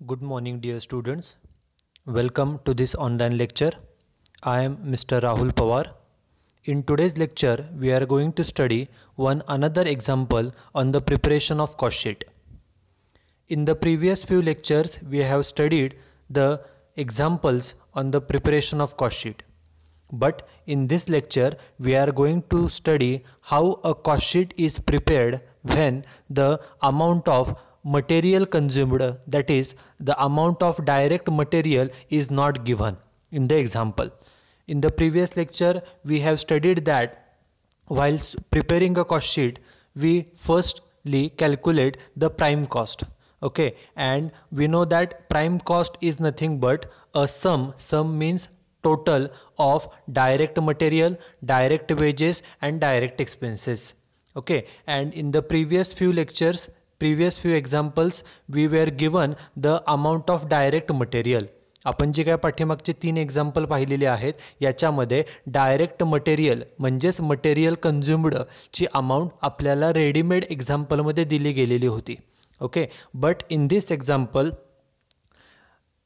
Good morning, dear students. Welcome to this online lecture. I am Mr. Rahul Pawar. In today's lecture, we are going to study one another example on the preparation of cost sheet. In the previous few lectures, we have studied the examples on the preparation of cost sheet. But in this lecture, we are going to study how a cost sheet is prepared when the amount of material consumed, that is, the amount of direct material is not given in the example. In the previous lecture, we have studied that while preparing a cost sheet, we firstly calculate the prime cost. Okay, and we know that prime cost is nothing but a sum means total of direct material, direct wages and direct expenses. Okay, and in the previous few lectures, previous few examples, we were given the amount of direct material. आपण जे काय पाठीमागचे 3 example पाहिलेले आहेत याच्यामध्ये direct material म्हणजेच material consumed ची amount आपल्याला readymade example मध्ये दिली गेलेली होती. Okay, but in this example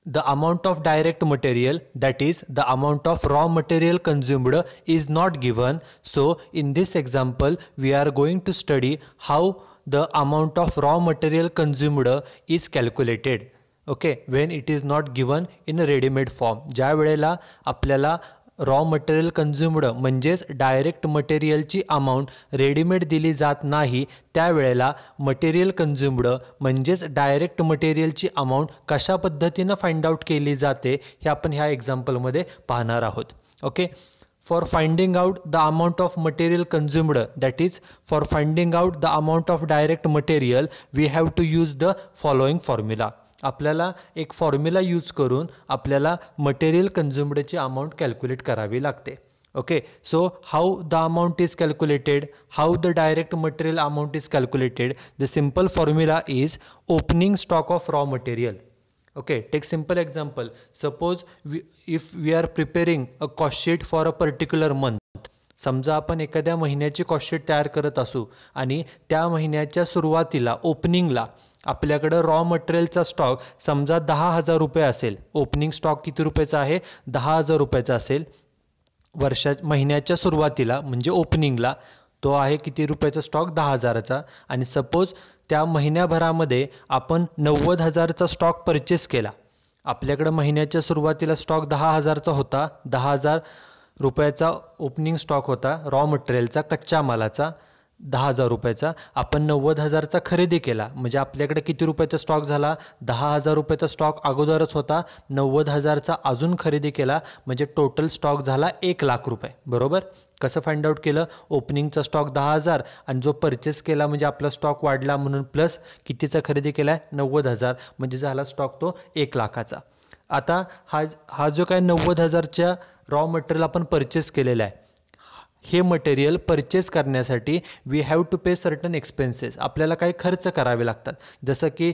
the amount of direct material, that is the amount of raw material consumed, is not given. So in this example we are going to study how the amount of raw material consumed is calculated. Okay, when it is not given in a ready-made form. ज्या वेळेला आपल्याला raw material consumed म्हणजेच direct मटेरियलची amount readymade दिली जात नाही त्यावेळेला material consumed म्हणजेच डायरेक्ट मटेरियलची अमाऊंट कशा पद्धतीने फाइंड आउट केली जाते हे आपण ह्या एक्झाम्पलमध्ये पाहणार आहोत. Okay, for finding out the amount of material consumed, that is for finding out the amount of direct material, we have to use the following formula. आपल्याला एक फॉर्म्युला यूज करून आपल्याला मटेरियल कन्झ्युम्डची अमाऊंट कॅल्क्युलेट करावी लागते. Okay, so how the amount is calculated, how the direct material amount is calculated. The simple formula is opening stock of raw material. Okay, take simple example. Suppose if we are preparing a cost sheet for a particular month. समजा आपण एखाद्या महिन्याची cost sheet तयार करत असू आणि त्या महिन्याच्या सुरुवातीला ओपनिंगला आपल्याकडे रॉ मटेरियलचा स्टॉक समजा 10,000 रुपये असेल. ओपनिंग स्टॉक किती रुपयाचा आहे? 10,000 रुपयाचा असेल. महिन्याच्या सुरुवातीला म्हणजे ओपनिंगला तो आहे किती रुपयाचा स्टॉक? 10,000चा. आणि सपोज त्या महिन्याभरामध्ये आपण 90,000चा स्टॉक परचेस केला. आपल्याकडे महिन्याच्या सुरुवातीला स्टॉक 10,000चा होता. 10,000 रुपयाचा ओपनिंग स्टॉक होता रॉ मटेरियलचा, कच्च्या मालाचा 10,000 रुपयाचा. आपण 90,000चा खरेदी केला म्हणजे आपल्याकडे किती रुपयाचा स्टॉक झाला? 10,000 रुपयाचा स्टॉक अगोदरच होता. 90,000चा अजून खरेदी केला म्हणजे टोटल स्टॉक झाला 1,00,000 रुपये. बरोबर. कसं फाइंड आउट केलं? ओपनिंगचा स्टॉक 10,000 आणि जो परचेस केला म्हणजे आपला स्टॉक वाढला म्हणून प्लस कितीचा खरेदी केला? 90,000 म्हणजे झाला स्टॉक तो 1,00,000चा. आता हा जो काय 90,000च्या रॉ मटेरियल आपण परचेस केलेला आहे, हे मटेरियल परचेस करण्यासाठी we have to pay certain expenses. आपल्याला काही खर्च करावे लागतात, जसं की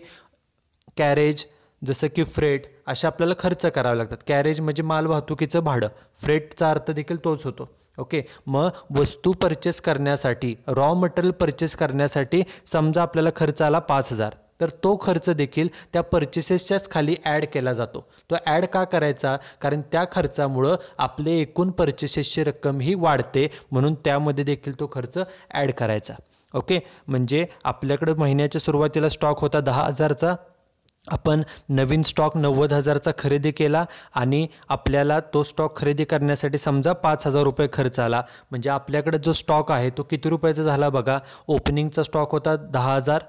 कॅरेज, जसं की फ्रेट, अशा आपल्याला खर्च करावे लागतात. कॅरेज म्हणजे माल वाहतुकीचं भाडं, फ्रेटचा अर्थ देखील तोच होतो. ओके, मग वस्तू परचेस करण्यासाठी, रॉ मटेरियल परचेस करण्यासाठी समजा आपल्याला खर्च आला 5,000, तर तो खर्च देखील त्या परचेसेसच्याच खाली ॲड केला जातो. तो ॲड का करायचा? कारण त्या खर्चामुळं आपले एकूण परचेसेसची रक्कम ही वाढते म्हणून त्यामध्ये देखील तो खर्च ॲड करायचा. ओके, म्हणजे आपल्याकडे महिन्याच्या सुरुवातीला स्टॉक होता 10,000चा. आपण नवीन स्टॉक 90,000चा खरेदी केला आणि आपल्याला तो स्टॉक खरेदी करण्यासाठी समजा 5,000 रुपये खर्च आला. म्हणजे आपल्याकडे जो स्टॉक आहे तो किती रुपयाचा झाला बघा? ओपनिंगचा स्टॉक होता 10,000,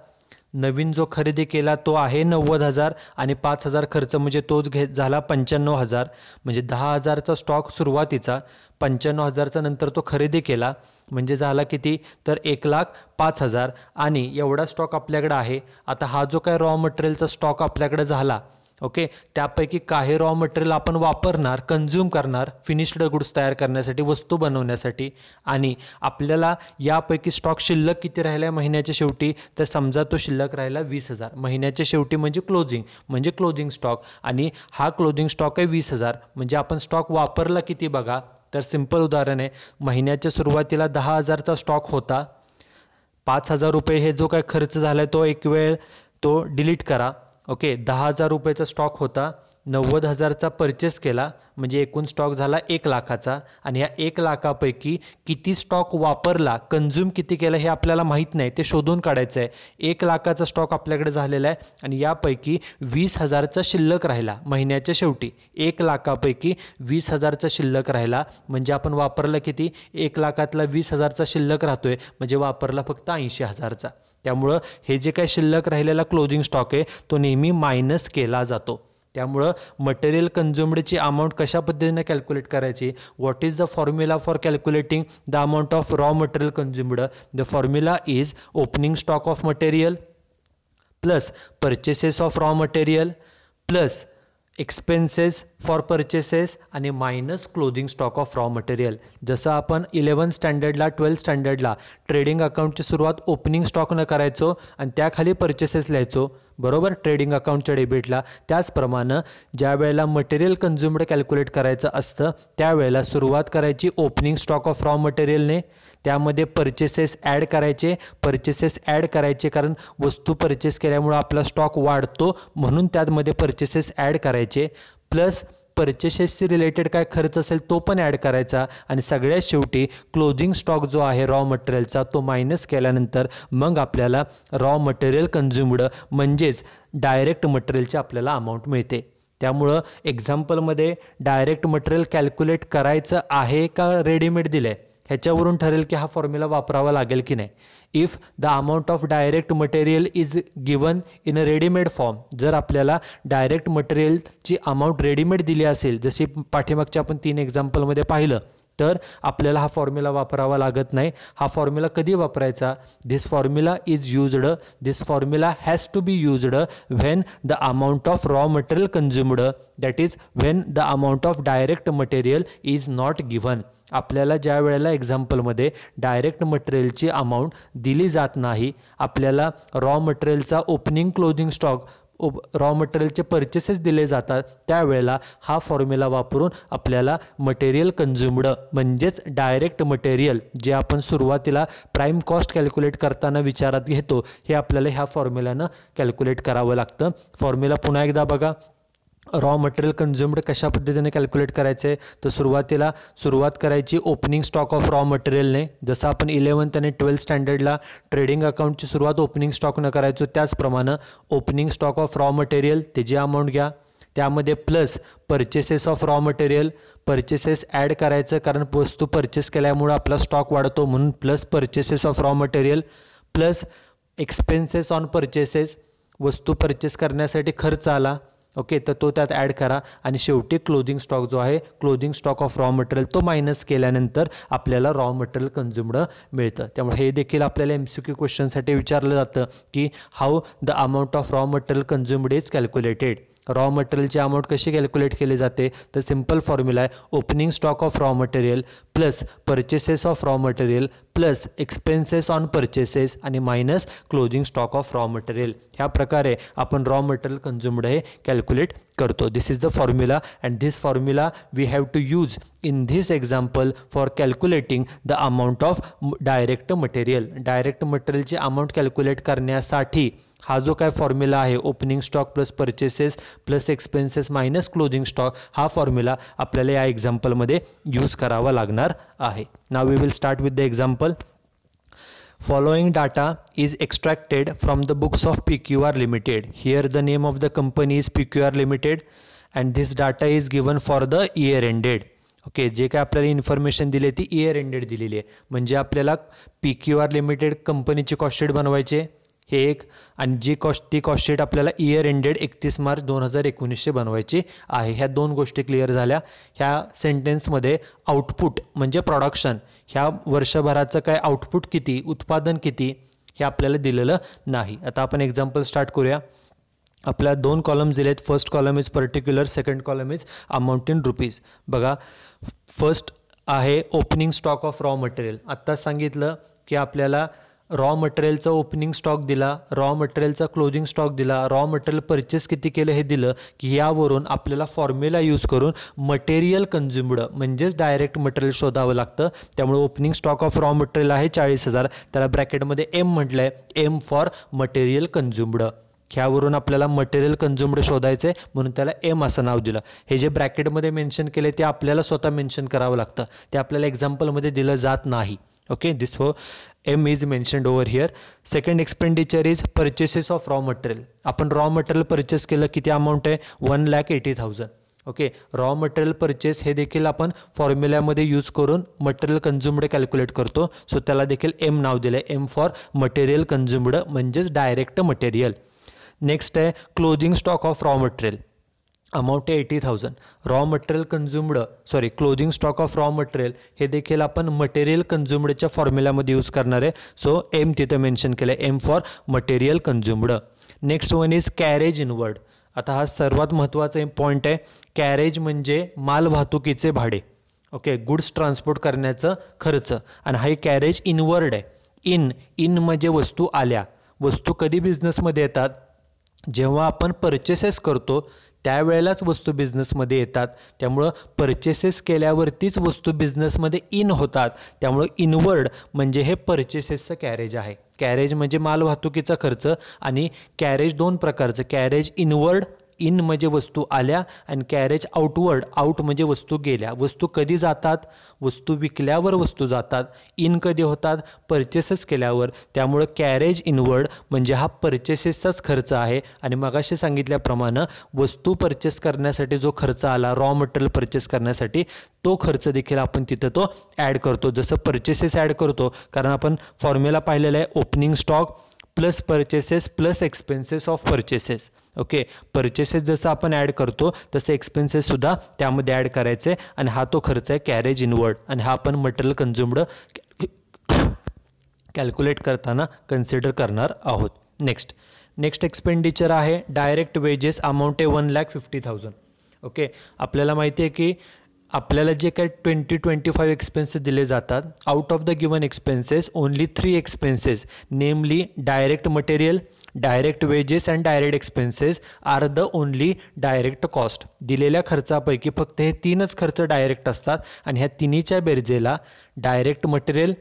नवीन जो खरेदी केला तो आहे 90,000 आणि 5,000 खर्च म्हणजे तोच झाला 95,000. म्हणजे 10,000चा स्टॉक सुरुवातीचा, 95,000चा नंतर तो खरेदी केला म्हणजे झाला किती? तर 1,05,000 आणि एवढा स्टॉक आपल्याकडे आहे. आता हा जो काय रॉ मटेरियलचा स्टॉक आपल्याकडे झाला, ओके, त्यापैकी काही रॉ मटेरियल आपण वापरणार, कन्झ्युम करणार फिनिश्ड गुड्स तयार करण्यासाठी, वस्तू बनवण्यासाठी. आणि आपल्याला यापैकी स्टॉक शिल्लक किती राहिला महिन्याच्या शेवटी? तर समजा तो शिल्लक राहिला 20,000. महिन्याच्या शेवटी म्हणजे क्लोजिंग स्टॉक, आणि हा क्लोजिंग स्टॉक आहे 20,000. म्हणजे आपण स्टॉक वापरला किती बघा? तर सिंपल उदाहरण आहे, महिन्याच्या सुरुवातीला 10,000चा स्टॉक होता. 5,000 रुपये हे जो काय खर्च झाला तो एक वेळ तो डिलीट करा. ओके, 10,000 रुपयाचा स्टॉक होता, 90,000चा परचेस केला, म्हणजे एकूण स्टॉक झाला 1,00,000चा. आणि या 1,00,000पैकी किती स्टॉक वापरला, कन्झ्युम किती केलं हे आपल्याला माहीत नाही, ते शोधून काढायचं आहे. 1,00,000चा स्टॉक आपल्याकडे झालेला आहे आणि यापैकी 20,000चा शिल्लक राहिला महिन्याच्या शेवटी. 1,00,000पैकी 20,000चा शिल्लक राहिला, म्हणजे आपण वापरलं किती, 1,00,000तला 20,000चा शिल्लक राहतोय, म्हणजे वापरला फक्त 80,000चा. त्यामुळं हे जे काही शिल्लक राहिलेला क्लोजिंग स्टॉक आहे तो नेहमी मायनस केला जातो. त्यामुळं मटेरियल कन्झ्युम्डची अमाऊंट कशा पद्धतीने कॅल्क्युलेट करायची, what is the formula for calculating the amount of raw material consumed. The formula is opening stock of material plus purchases of raw material plus expenses for purchases आणि minus closing stock of raw material. जसं आपण 11th स्टँडर्डला 12th स्टँडर्डला trading अकाउंटची सुरुवात opening स्टॉकनं करायचो आणि त्याखाली purchases लिहायचो, बरोबर, ट्रेडिंग अकाउंटच्या डेबिटला. त्याचप्रमाणे ज्या वेळेला मटेरियल कन्झ्युम्ड कॅल्क्युलेट करायचं असतं त्यावेळेला सुरुवात करायची ओपनिंग स्टॉक ऑफ रॉ मटेरियलने, त्यामध्ये परचेसेस ॲड करायचे कारण वस्तू परचेस केल्यामुळं आपला स्टॉक वाढतो म्हणून त्यामध्ये परचेसेस ॲड करायचे, प्लस परचेसेसशी रिलेटेड काय खर्च असेल तो पण ॲड करायचा आणि सगळ्यात शेवटी क्लोजिंग स्टॉक जो आहे रॉ मटेरियलचा तो मायनस केल्यानंतर मग आपल्याला रॉ मटेरियल कन्झ्युम्ड म्हणजेच डायरेक्ट मटेरियलची आपल्याला अमाऊंट मिळते. त्यामुळं एक्झाम्पलमध्ये डायरेक्ट मटेरियल कॅल्क्युलेट करायचं आहे का रेडीमेड दिलं आहे ह्याच्यावरून ठरेल की हा फॉर्म्युला वापरावा लागेल की नाही. If the amount of direct material is given in a readymade form, जर आपल्याला डायरेक्ट मटेरियलची अमाऊंट रेडीमेड दिली असेल, जशी पाठीमागच्या आपण 3 एक्झाम्पलमध्ये पाहिलं, तर आपल्याला हा फॉर्म्युला वापरावा लागत नाही. हा फॉर्म्युला कधी वापरायचा, this formula has to be used when the amount of raw material consumed, that is when the amount of direct material is not given. आपल्याला ज्या वेळेला एक्झाम्पलमध्ये डायरेक्ट मटेरियलची अमाऊंट दिली जात नाही, आपल्याला रॉ मटेरियलचा ओपनिंग क्लोजिंग स्टॉक रॉ मटेरियलचे परचेसेस दिले जातात, त्यावेळेला हा फॉर्म्युला वापरून आपल्याला मटेरियल कन्झ्युम्ड म्हणजेच डायरेक्ट मटेरियल जे आपण सुरुवातीला प्राईम कॉस्ट कॅल्क्युलेट करताना विचारात घेतो हे आपल्याला ह्या फॉर्म्युल्यानं कॅल्क्युलेट करावं लागतं. फॉर्म्युला पुन्हा एकदा बघा. रॉ मटेरियल कन्झ्युम्ड कशा पद्धतीने कॅल्क्युलेट करायचं आहे, तर सुरुवात करायची ओपनिंग स्टॉक ऑफ रॉ मटेरियलने. जसं आपण 11th आणि 12th स्टँडर्डला ट्रेडिंग अकाउंटची सुरुवात ओपनिंग स्टॉकनं करायचो, त्याचप्रमाणे opening stock of raw material त्याची अमाऊंट घ्या, त्यामध्ये plus purchases of raw material, purchases add करायचं कारण वस्तू परचेस केल्यामुळं आपला स्टॉक वाढतो म्हणून plus purchases of raw material, plus expenses on purchases, वस्तू परचेस करण्यासाठी खर्च आला, ओके, तर तो त्यात ॲड करा आणि शेवटी क्लोजिंग स्टॉक जो आहे closing stock of raw material तो मायनस केल्यानंतर आपल्याला रॉ मटेरियल कन्झ्युम्ड मिळतं. त्यामुळे हे देखील आपल्याला MCQ क्वेश्चनसाठी विचारलं जातं की how the amount of raw material consumed is calculated. Raw मटेरियलची अमाऊंट कशी कॅल्क्युलेट केली जाते, तर सिम्पल फॉर्म्युला आहे opening stock of raw material plus purchases of raw material plus expenses on purchases आणि minus closing stock of raw material. ह्या प्रकारे आपण रॉ मटेरियल कन्झ्युम्ड हे कॅल्क्युलेट करतो. This is the formula and this formula we have to use in this example for calculating the amount of direct material. Direct मटेरियलची amount calculate करण्यासाठी हा जो काय फॉर्म्युला आहे opening stock plus purchases plus expenses minus closing stock, हा formula आपल्याला या एक्झाम्पलमध्ये यूज करावा लागणार आहे. Now we will start with the example. Following data is extracted from the books of PQR Limited. Here the name of the company is PQR Limited and this data is given for the year ended. Okay, जे काय आपल्याला information दिली ती year ended दिलेली आहे, म्हणजे आपल्याला PQR limited कंपनीची कॉस्टशीट बनवायची आहे हे एक, आणि ती कॉस्टशीट आपल्याला इयर एंडेड 31 मार्च 2019 बनवायची आहे. ह्या 2 गोष्टी क्लिअर झाल्या. ह्या सेंटेन्समध्ये आउटपुट म्हणजे प्रोडक्शन, ह्या वर्षभराचं काय आउटपुट किती, उत्पादन किती हे आपल्याला दिलेलं नाही. आता आपण एक्झाम्पल स्टार्ट करूया. आपल्याला 2 कॉलम्स दिलेत. First column is particular, second column is amount in rupees. बघा, फर्स्ट आहे opening stock of raw material. आत्ताच सांगितलं की आपल्याला रॉ मटेरियलचा ओपनिंग स्टॉक दिला, रॉ मटेरियलचा क्लोजिंग स्टॉक दिला, रॉ मटेरियल परचेस किती केलं हे दिलं की यावरून आपल्याला फॉर्म्युला यूज करून मटेरियल कन्झ्युम्ड म्हणजेच डायरेक्ट मटेरियल शोधावं लागतं. त्यामुळे opening stock of raw material आहे 40,000, त्याला ब्रॅकेटमध्ये M म्हटलं आहे, M फॉर मटेरियल कन्झ्युम्ड. ह्यावरून आपल्याला मटेरियल कन्झ्युम्ड शोधायचं आहे म्हणून त्याला एम असं नाव दिलं. हे जे ब्रॅकेटमध्ये मेन्शन केले ते आपल्याला स्वतः मेन्शन करावं लागतं, ते आपल्याला एक्झाम्पलमध्ये दिलं जात नाही. Okay, this for M is mentioned over here. Second expenditure is purchases of raw material. आपण raw material purchase केलं, किती अमाऊंट आहे 1,80,000. ओके, रॉ मटेरियल परचेस हे देखील आपण फॉर्म्युल्यामध्ये यूज करून मटेरियल कन्झ्युम्ड कॅल्क्युलेट करतो. सो त्याला देखील एम नाव दिलं आहे, एम फॉर मटेरियल कन्झ्युम्ड म्हणजेच डायरेक्ट मटेरियल. नेक्स्ट आहे closing stock of raw material, amount आहे 80,000. Raw material consumed closing stock of raw material हे देखील आपण मटेरियल कन्झ्युम्डच्या फॉर्म्युल्यामध्ये यूज करणार आहे. सो एम तिथं मेन्शन केलं आहे, M for material consumed. Next one is carriage inward. आता हा सर्वात महत्त्वाचा पॉईंट आहे. कॅरेज म्हणजे माल वाहतुकीचे भाडे. ओके, गुड्स ट्रान्सपोर्ट करण्याचं खर्च, आणि हा कॅरेज इनवर्ड आहे. इन म्हणजे वस्तू आल्या. वस्तू कधी बिझनेसमध्ये येतात, जेव्हा आपण परचेसेस करतो त्यावेळेलाच वस्तू बिझनेसमध्ये येतात. त्यामुळं परचेसेस केल्यावरतीच वस्तू बिझनेसमध्ये इन होतात. त्यामुळं इनवर्ड म्हणजे हे परचेसेसचं कॅरेज आहे. कॅरेज म्हणजे माल वाहतुकीचा खर्च, आणि कॅरेज दोन प्रकारचं, कॅरेज इनवर्ड, इन म्हणजे वस्तू आल्या, आणि कॅरेज आउटवर्ड, आउट म्हणजे वस्तू गेल्या. वस्तू कधी जातात, वस्तू विकल्यावर वस्तू जातात. इन कधी होतात, परचेसेस केल्यावर. त्यामुळं कॅरेज इनवर्ड म्हणजे हा परचेसेसचाच खर्च आहे. आणि मगाशी सांगितल्याप्रमाणे वस्तू परचेस करण्यासाठी जो खर्च आला, रॉ मटेरियल परचेस करण्यासाठी, तो खर्च देखील आपण तिथं तो ॲड करतो. जसं परचेसेस ॲड करतो, कारण आपण फॉर्म्युला पाहिलेला आहे, opening stock plus purchases plus expenses of purchases. Okay, purchases जसं आपण ॲड करतो तसे एक्सपेन्सेससुद्धा त्यामध्ये ॲड करायचे, आणि हा तो खर्च आहे कॅरेज इनवर्ड, आणि हा आपण मटेरियल कन्झ्युम्ड कॅल्क्युलेट करताना कन्सिडर करणार आहोत. नेक्स्ट एक्सपेंडिचर आहे डायरेक्ट वेजेस, अमाऊंट आहे 1,50,000. ओके, आपल्याला माहिती आहे की आपल्याला जे काही 20-25 एक्सपेन्सेस दिले जातात, out of the given expenses only 3 expenses, namely direct material, direct wages and direct expenses are the only direct cost. दिलेल्या खर्चापैकी फक्त हे 3च खर्च डायरेक्ट असतात, आणि ह्या तिन्हीच्या बेरजेला डायरेक्ट मटेरियल,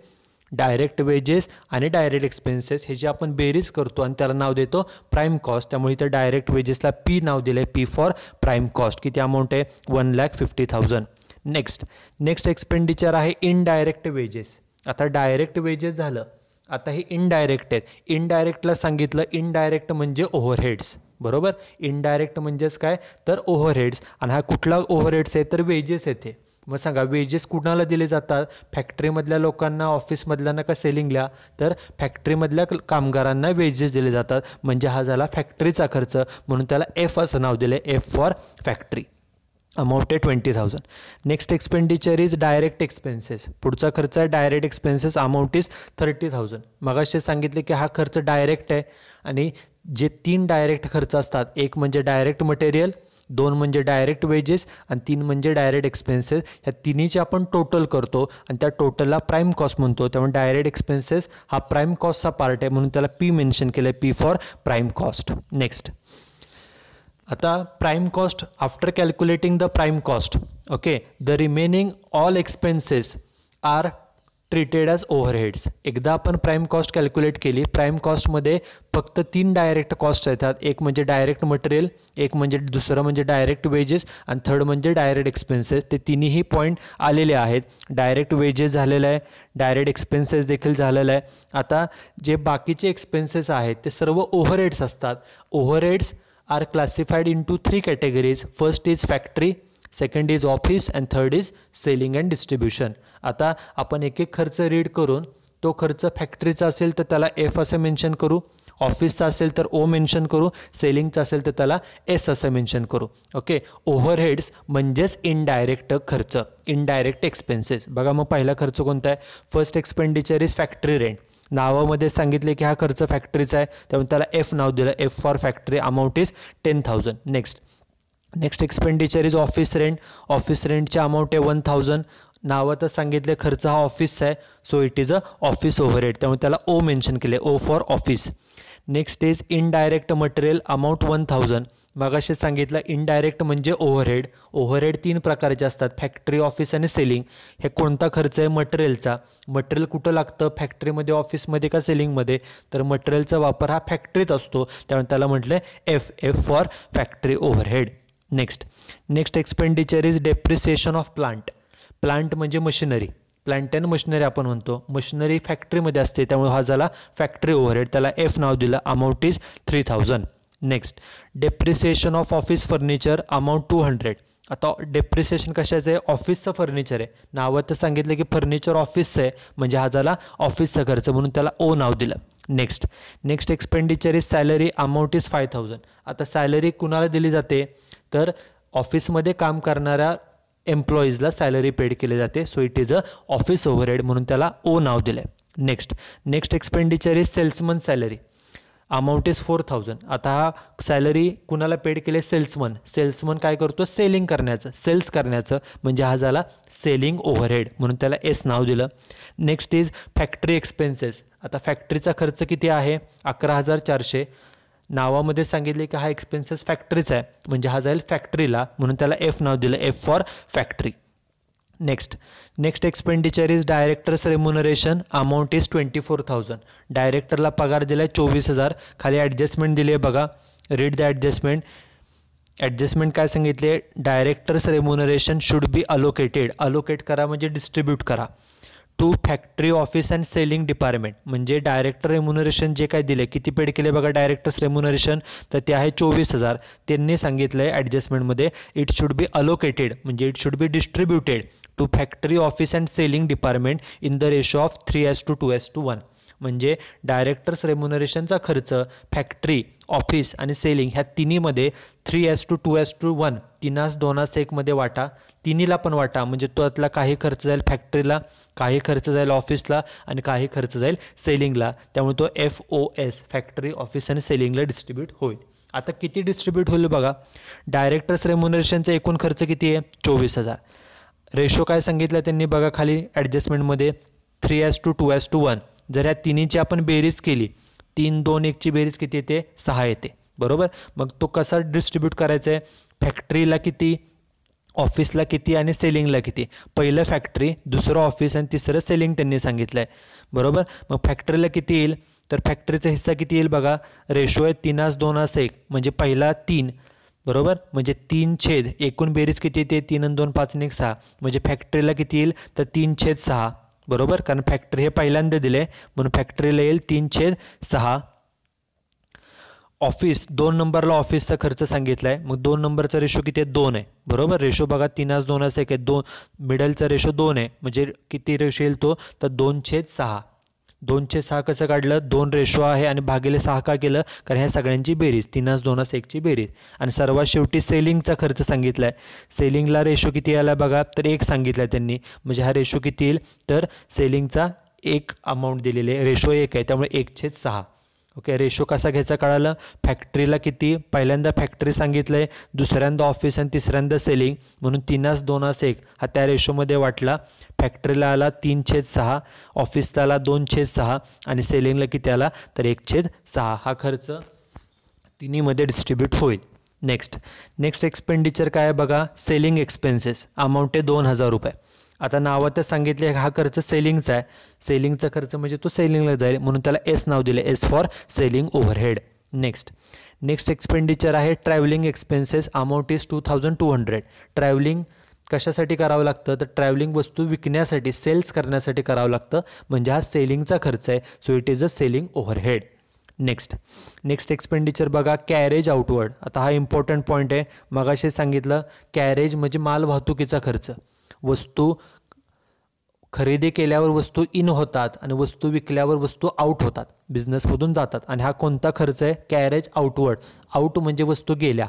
डायरेक्ट वेजेस आणि डायरेक्ट एक्सपेन्सेस हे जे आपण बेरीज करतो आणि त्याला नाव देतो प्राईम कॉस्ट. त्यामुळे इथं डायरेक्ट वेजेसला पी नाव दिलं आहे, पी फॉर प्राईम कॉस्ट. किती अमाऊंट आहे 1,50,000. नेक्स्ट एक्सपेंडिचर आहे इनडायरेक्ट वेजेस. आता डायरेक्ट वेजेस झालं, आता हे इनडायरेक्ट आहेत. इनडायरेक्टला सांगितलं, इनडायरेक्ट म्हणजे ओव्हरहेड्स, बरोबर. इनडायरेक्ट म्हणजेच काय तर ओव्हरहेड्स, आणि हा कुठला ओव्हरहेड्स आहे तर वेजेस येते. मग सांगा वेजेस कुणाला दिले जातात, फॅक्टरीमधल्या लोकांना, ऑफिसमधल्यांना का सेलिंगला, तर फॅक्टरीमधल्या कामगारांना वेजेस दिले जातात. म्हणजे हा झाला फॅक्टरीचा खर्च, म्हणून त्याला एफ असं नाव दिलं आहे, एफ फॉर फॅक्टरी. अमाऊंट आहे 20,000. Next expenditure is direct expenses. पुढचा खर्च आहे डायरेक्ट एक्सपेन्सेस, अमाऊंट इज 30,000. मगाशी सांगितले की हा खर्च डायरेक्ट आहे, आणि जे 3 डायरेक्ट खर्च असतात, एक म्हणजे डायरेक्ट मटेरियल, 2 म्हणजे डायरेक्ट वेजेस, आणि 3 म्हणजे डायरेक्ट एक्सपेन्सेस, ह्या तिन्हीचे आपण टोटल करतो आणि त्या टोटलला प्राईम कॉस्ट म्हणतो. त्यामुळे डायरेक्ट एक्सपेन्सेस हा प्राईम कॉस्टचा पार्ट आहे, म्हणून त्याला पी मेन्शन केलं आहे, P for prime cost. Next, आता prime cost, after calculating the prime cost, okay, the remaining all expenses are treated as overheads. एकदा आपण प्राईम कॉस्ट कॅल्क्युलेट केली, प्राईम कॉस्टमध्ये फक्त 3 डायरेक्ट कॉस्ट येतात, एक म्हणजे डायरेक्ट मटेरियल, एक म्हणजे दुसरं म्हणजे डायरेक्ट वेजेस, आणि थर्ड म्हणजे डायरेक्ट एक्सपेन्सेस. ते तिन्ही पॉईंट आलेले आहेत. डायरेक्ट वेजेस झालेलं आहे, डायरेक्ट एक्सपेन्सेस देखील झालेलं आहे. आता जे बाकीचे एक्सपेन्सेस आहेत ते सर्व ओव्हरहेड्स असतात. Overheads are classified into 3 categories. First is factory, second is office, and third is selling and distribution. आता आपण एक एक खर्च रीड करून, तो खर्च फॅक्टरीचा असेल तर त्याला एफ असं मेन्शन करू, ऑफिसचा असेल तर ओ मेन्शन करू, सेलिंगचा असेल तर त्याला एस असं मेन्शन करू. ओके, ओव्हरहेड्स म्हणजेच इनडायरेक्ट खर्च, इनडायरेक्ट एक्सपेन्सेस. बघा मग पहिला खर्च कोणता आहे, first expenditure is factory rent. नावामध्ये सांगितले की हा खर्च फॅक्टरीचा आहे, त्यामुळे त्याला एफ नाव दिलं, F for factory, amount is 10,000. Next expenditure is office rent. Office रेंटचे अमाऊंट आहे 1,000. नावातच सांगितले खर्च हा ऑफिसचा आहे, so it is a office overhead, त्यामुळे त्याला ओ मेन्शन केले, O for office. Next is indirect material, amount 1,000. मगाशी सांगितलं इनडायरेक्ट म्हणजे ओव्हरहेड. ओव्हरहेड 3 प्रकारचे असतात, फॅक्टरी, ऑफिस आणि सेलिंग. हे कोणता खर्च आहे? मटेरियलचा. मटेरियल कुठं लागतं? फॅक्टरीमध्ये, ऑफिसमध्ये का सेलिंगमध्ये? तर मटेरियलचा वापर हा फॅक्टरीत असतो, त्यामुळे त्याला म्हटलं F for factory overhead. Next expenditure is depreciation of plant. Plant म्हणजे मशिनरी. प्लांट अँड मशिनरी आपण म्हणतो. मशिनरी फॅक्टरीमध्ये असते, त्यामुळे हा झाला फॅक्टरी ओव्हरहेड, त्याला एफ नाव दिलं. Amount is 3000. Next depreciation of office furniture, amount 200. आता डेप्रिसिएशन कशाचं आहे? ऑफिसचं फर्निचर आहे. नावात सांगितलं की फर्निचर ऑफिसचं आहे, म्हणजे हा झाला ऑफिसचा खर्च, म्हणून त्याला ओ नाव दिलं. Next expenditure is salary, amount is 5000. आता सॅलरी कुणाला दिली जाते? तर ऑफिसमध्ये काम करणाऱ्या एम्प्लॉईजला सॅलरी पेड केली जाते, so it is a office overhead, म्हणून त्याला ओ नाव दिलं आहे. Next expenditure is salesman salary, amount is 4000. आता हा सॅलरी कुणाला पेड केले? सेल्समन काय करतो? सेलिंग करण्याचं, सेल्स करण्याचं, म्हणजे हा झाला सेलिंग ओव्हरहेड, म्हणून त्याला एस नाव दिलं. Next is factory expenses. आता फॅक्टरीचा खर्च किती आहे? 11400. नावामध्ये सांगितले की हा एक्सपेन्सेस फॅक्टरीचा आहे, म्हणजे हा जाईल फॅक्टरीला, म्हणून त्याला एफ नाव दिलं, F for factory. Next expenditure is directors remuneration, amount is 24000. डायरेक्टरला पगार दिला आहे 24000. खाली ॲडजस्टमेंट दिली आहे बघा, रीड द ॲडजस्टमेंट काय सांगितले? Directors remuneration should be allocated. Allocate करा म्हणजे डिस्ट्रीब्यूट करा. To factory, office and selling department. म्हणजे डायरेक्टर रेम्युनरेशन जे काय दिले, किती पेड केले बघा डायरेक्टर्स रेम्युनरेशन? तर ते आहे 24000. त्यांनी सांगितलं आहे ॲडजस्टमेंटमध्ये इट शुड बी अलोकेटेड, म्हणजे it should be distributed to factory, office and selling department in the ratio of 3:2:1. म्हणजे डायरेक्टर्स रेम्युनरेशनचा खर्च फॅक्टरी, ऑफिस आणि सेलिंग ह्या तिन्हीमध्ये 3:2:1, 3:1 मध्ये वाटा. तिन्हीला पण वाटा, म्हणजे त्यातला काही खर्च जाईल फॅक्टरीला, काही खर्च जाईल ऑफिसला आणि काही खर्च जाईल सेलिंगला, त्यामुळे तो FOS फॅक्टरी, ऑफिस आणि सेलिंगला डिस्ट्रीब्यूट होईल. आता किती डिस्ट्रीब्यूट होईल बघा? डायरेक्टर्स रेम्युनरेशनचा एकूण खर्च किती आहे? 24000. रेशो काय सांगितलं त्यांनी बघा खाली ॲडजस्टमेंटमध्ये? 3:2:1. जर ह्या तिन्हीची आपण बेरीज केली, 3, 2, 1ची बेरीज किती येते? 6 येते, बरोबर. मग तो कसा डिस्ट्रीब्यूट करायचा आहे? फॅक्टरीला किती, ऑफिसला किती आणि सेलिंगला किती? पहिलं फॅक्टरी, दुसरं ऑफिस आणि तिसरं सेलिंग त्यांनी सांगितलं आहे, बरोबर. मग फॅक्टरीला किती येईल? तर फॅक्टरीचा हिस्सा किती येईल बघा? रेशो आहे 3:2:1, म्हणजे पहिला 3, बरोबर. म्हणजे 3 एकूण बेरीज किती येते? 3 आणि 2 5 आणि 1 6, म्हणजे फॅक्टरीला किती येईल? तर 3/6, बरोबर. कारण फॅक्टरी हे पहिल्यांदा दिले, म्हणून फॅक्टरीला येईल 3/6. ऑफिस 2 नंबरला ऑफिसचा खर्च सांगितला आहे, मग 2 नंबरचा रेशो किती आहे? 2 आहे, बरोबर. रेशो बघा 3:2:1 आहे, 2 मिडलचा रेशो 2 आहे, म्हणजे किती रेशो येईल तो? तर 2/6. 2/6 कसं काढलं? 2 रेशो आहे आणि भागिले 6 का केलं? कारण ह्या सगळ्यांची बेरीज 3:2:1ची बेरीज. आणि सर्वात शेवटी सेलिंगचा खर्च सांगितला आहे. सेलिंगला रेशो किती आला बघा? तर 1 सांगितला आहे त्यांनी, म्हणजे हा रेशो किती येईल? तर सेलिंगचा 1 अमाऊंट दिलेली आहे, रेशो 1 आहे, त्यामुळे 1/6. ओके. रेशो कसा घ्यायचा कळालं? फॅक्टरीला किती? पहिल्यांदा फॅक्टरी सांगितलं आहे, दुसऱ्यांदा ऑफिस आणि तिसऱ्यांदा सेलिंग, म्हणून 3:2:1 हा त्या रेशोमध्ये वाटला. फॅक्टरीला आला 3/6, ऑफिसला आला 2/6 आणि सेलिंगला किती आला? तर 1/6. हा खर्च तिन्हीमध्ये डिस्ट्रीब्यूट होईल. नेक्स्ट एक्सपेंडिचर काय आहे बघा? सेलिंग एक्सपेन्सेस, अमाऊंट आहे 2000 रुपये. आता नावातच सांगितले हा खर्च सेलिंगचा आहे, सेलिंगचा खर्च म्हणजे तो सेलिंगला जाईल, म्हणून त्याला एस नाव दिले, S for selling overhead. Next expenditure आहे travelling expenses, amount is 2200. Travelling कशासाठी करावं लागतं? तर ट्रॅव्हलिंग वस्तू विकण्यासाठी, सेल्स करण्यासाठी करावं लागतं, म्हणजे हा सेलिंगचा खर्च आहे, so it is a selling overhead. Next expenditure बघा, कॅरेज आउटवर्ड. आता हा इम्पॉर्टंट पॉईंट आहे, मगाशी सांगितलं कॅरेज म्हणजे माल वाहतुकीचा खर्च. वस्तू खरेदी केल्यावर वस्तू इन होतात आणि वस्तू विकल्यावर वस्तू आउट होतात, बिझनेसमधून जातात, आणि हा कोणता खर्च आहे? Carriage outward. आउट म्हणजे वस्तू गेल्या,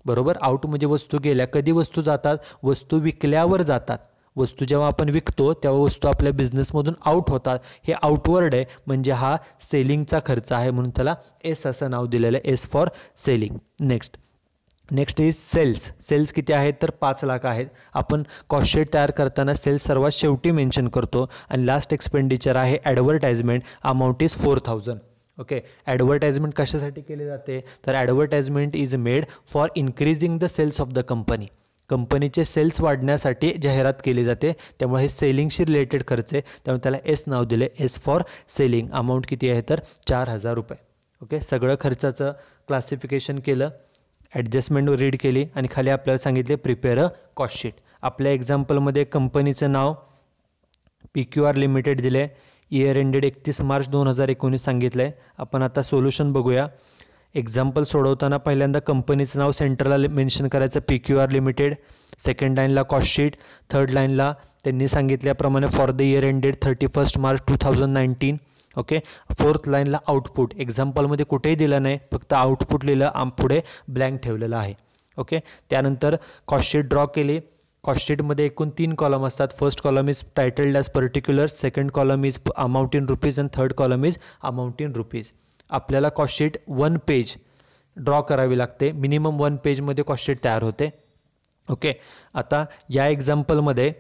बरोबर. आउट म्हणजे वस्तू गेल्या. कधी वस्तू जातात? वस्तू विकल्यावर जातात. वस्तू जेव्हा आपण विकतो तेव्हा वस्तू आपल्या बिझनेसमधून आउट होतात, हे आउटवर्ड आहे, म्हणजे हा सेलिंगचा खर्च आहे, म्हणून त्याला एस असं नाव दिलेलं आहे, S for selling. Next is sales किती आहेत? तर 5 लाख आहेत. आपण कॉस्ट शीट तयार करताना सेल्स सर्वात शेवटी मेन्शन करतो. आणि लास्ट एक्सपेंडिचर आहे advertisement, amount is 4000. Okay, advertisement कशासाठी केली जाते, तर advertisement is made for increasing the sales of the company. कंपनीचे सेल्स वाढण्यासाठी जाहिरात केली जाते, त्यामुळे हे सेलिंगशी रिलेटेड खर्च आहे, त्यामुळे त्याला एस नाव दिले, एस फॉर सेलिंग. अमाऊंट किती आहे तर 4,000 रुपये. ओके, सगळं खर्चाचं क्लासिफिकेशन केलं, ॲडजस्टमेंट रीड केली आणि खाली आपल्याला सांगितले प्रिपेअर अ कॉस्ट शीट. आपल्या एक्झाम्पलमध्ये कंपनीचं नाव PQR लिमिटेड दिले, इयर एंडेड 31 मार्च 2019 सांगितलं आहे. आपण आता सोल्युशन बघूया. एक्झाम्पल सोडवताना पहिल्यांदा कंपनीचं नाव सेंटरला मेन्शन करायचं PQR लिमिटेड, सेकंड लाईनला कॉस्ट शीट, थर्ड लाईनला त्यांनी सांगितल्याप्रमाणे for the year ended 31 March 2019. Okay, fourth लाईनला आउटपुट. एक्झाम्पलमध्ये कुठेही दिलं नाही, फक्त आउटपुट लिहिलं, पुढे ब्लँक ठेवलेलं आहे. ओके, त्यानंतर कॉस्ट शीट ड्रॉ केली. कॉस्ट शीटमध्ये एकूण 3 कॉलम असतात. First column is टायटल्ड as particulars, second column is amount in rupees and third column is amount in rupees. आपल्याला कॉस्ट शीट 1 पेज ड्रॉ करावी लागते, मिनिमम 1 पेजमध्ये कॉस्ट शीट तयार होते. ओके, आता या एक्झाम्पलमध्ये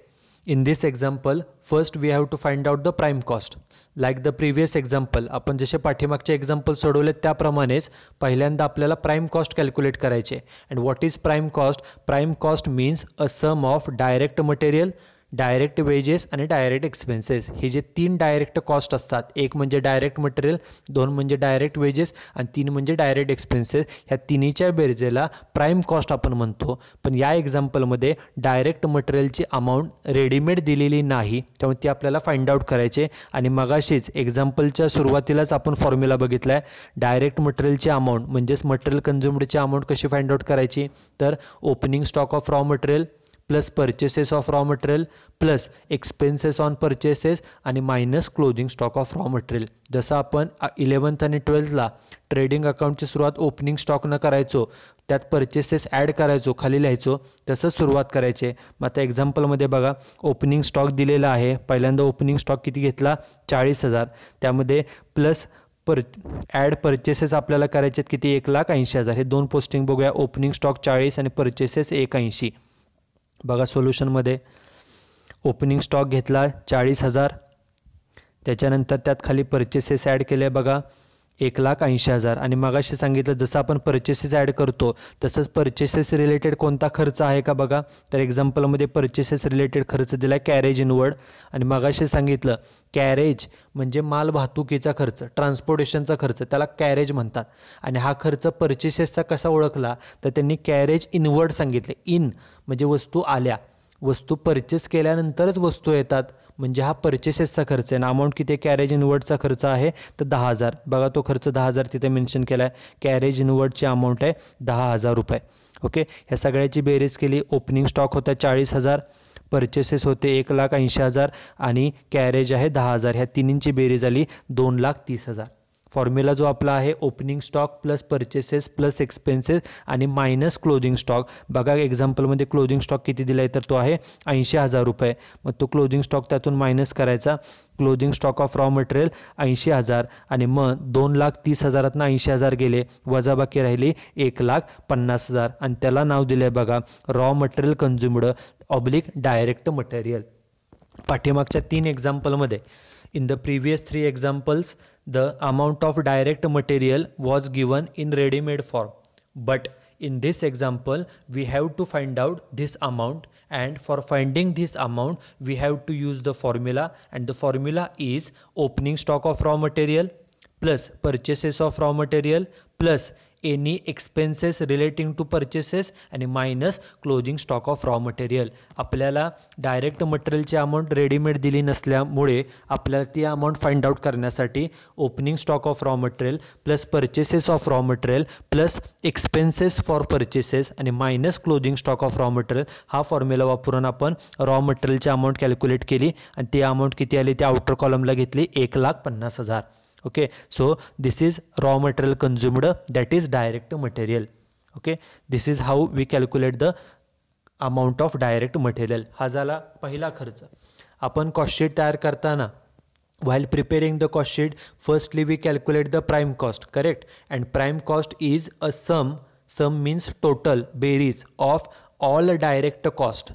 in this example first we have to find out the prime cost. Like the previous example, आपण जसे पाठीमागचे एक्झाम्पल सोडवले त्याप्रमाणेच पहिल्यांदा आपल्याला प्राईम कॉस्ट कॅल्क्युलेट करायचे. And what is prime cost? Prime cost means a sum of direct material, direct wages आणि direct expenses. हे जे 3 डायरेक्ट कॉस्ट असतात, एक म्हणजे डायरेक्ट मटेरियल, 2 म्हणजे डायरेक्ट वेजेस आणि 3 म्हणजे डायरेक्ट एक्सपेन्सेस, ह्या तिन्हीच्या बेरजेला प्राईम कॉस्ट आपण म्हणतो. पण या एक्झाम्पलमध्ये डायरेक्ट मटेरियलची अमाऊंट रेडीमेड दिलेली नाही, त्यामुळे ती आपल्याला फाइंड आउट करायचे. आणि मगाशीच एक्झाम्पलच्या सुरुवातीलाच आपण फॉर्म्युला बघितला आहे. डायरेक्ट मटेरियलची अमाऊंट म्हणजेच मटेरियल कन्झ्युम्डची अमाऊंट कशी फाइंड आउट करायची, तर opening stock of raw material plus purchases of raw material plus expenses on purchases आणि minus closing stock of raw material. जसं आपण 11th आणि 12thला ट्रेडिंग अकाउंटची सुरुवात ओपनिंग स्टॉकनं करायचो, त्यात परचेसेस ॲड करायचो, खाली लिहायचो, तसंच सुरुवात करायचे. मग आता एक्झाम्पलमध्ये बघा, ओपनिंग स्टॉक दिलेला आहे. पहिल्यांदा ओपनिंग स्टॉक किती घेतला, 40,000. त्यामध्ये प्लस ॲड परचेसेस आपल्याला करायचे आहेत किती, 1,80,000. हे 2 पोस्टिंग बघूया. ओपनिंग स्टॉक 40 आणि परचेसेस 180. बघा सोल्युशनमध्ये ओपनिंग स्टॉक घेतला 40,000, त्याच्यानंतर त्यात खाली परचेसेस ॲड केले बघा 1,80,000. आणि मगाशी सांगितलं जसं आपण परचेसेस ॲड करतो तसंच परचेसेस रिलेटेड कोणता खर्च आहे का बघा, तर एक्झाम्पलमध्ये परचेसेस रिलेटेड खर्च दिला आहे कॅरेज इनवर्ड. आणि मगाशी सांगितलं कॅरेज म्हणजे माल वाहतुकीचा खर्च, ट्रान्सपोर्टेशनचा खर्च, त्याला कॅरेज म्हणतात. आणि हा खर्च परचेसेसचा कसा ओळखला, तर त्यांनी कॅरेज इनवर्ड सांगितले. इन म्हणजे वस्तू आल्या, वस्तू परचेस केल्यानंतरच वस्तू येतात, म्हणजे हा परचेसेसचा खर्च आहे. ना अमाऊंट किती कॅरेज इनवर्डचा खर्च आहे तर 10,000. बघा तो खर्च 10,000 तिथे मेन्शन केला आहे. कॅरेज इनवर्डची अमाऊंट आहे 10,000 रुपये. ओके, ह्या सगळ्याची बेरीज केली. ओपनिंग स्टॉक होता 40,000, परचेसेस होते 1,80,000 आणि कॅरेज आहे 10,000. ह्या तिन्हींची बेरीज आली 2,30,000. फॉर्म्युला जो आपला आहे opening stock plus purchases plus expenses आणि मायनस क्लोदिंग स्टॉक. बघा एक्झाम्पलमध्ये क्लोदिंग स्टॉक किती दिला आहे तर तो आहे 80,000 रुपये. मग तो क्लोदिंग स्टॉक त्यातून मायनस करायचा. Clothing stock of raw material 80,000 आणि मग 2,30,000तनं 80,000 गेले, वजाबाकी राहिली 1,50,000 आणि त्याला नाव दिलं आहे बघा raw material consumed oblique direct material. पाठीमागच्या 3 एक्झाम्पलमध्ये in the previous 3 examples the amount of direct material was given in ready-made form, but in this example we have to find out this amount, and for finding this amount we have to use the formula, and the formula is opening stock of raw material plus purchases of raw material plus any expenses relating to purchases आणि minus closing stock of raw material. आपल्याला direct मटेरियलची amount readymade दिली नसल्यामुळे आपल्याला ती amount find out करण्यासाठी opening stock of raw material plus purchases of raw material plus expenses for purchases आणि minus closing stock of raw material हा formula वापरून आपण रॉ मटेरियलची अमाऊंट कॅल्क्युलेट केली आणि ती अमाऊंट किती आली त्या आउटर कॉलमला घेतली 1,50,000. Okay, so this is raw material consumed, that is direct material. Okay, this is how we calculate the amount of direct material. हा झाला पहिला खर्च. आपण कॉस्ट शीट तयार करताना while preparing the cost sheet firstly we calculate the prime cost, correct? And prime cost is a sum means total, बेरीज of all direct cost.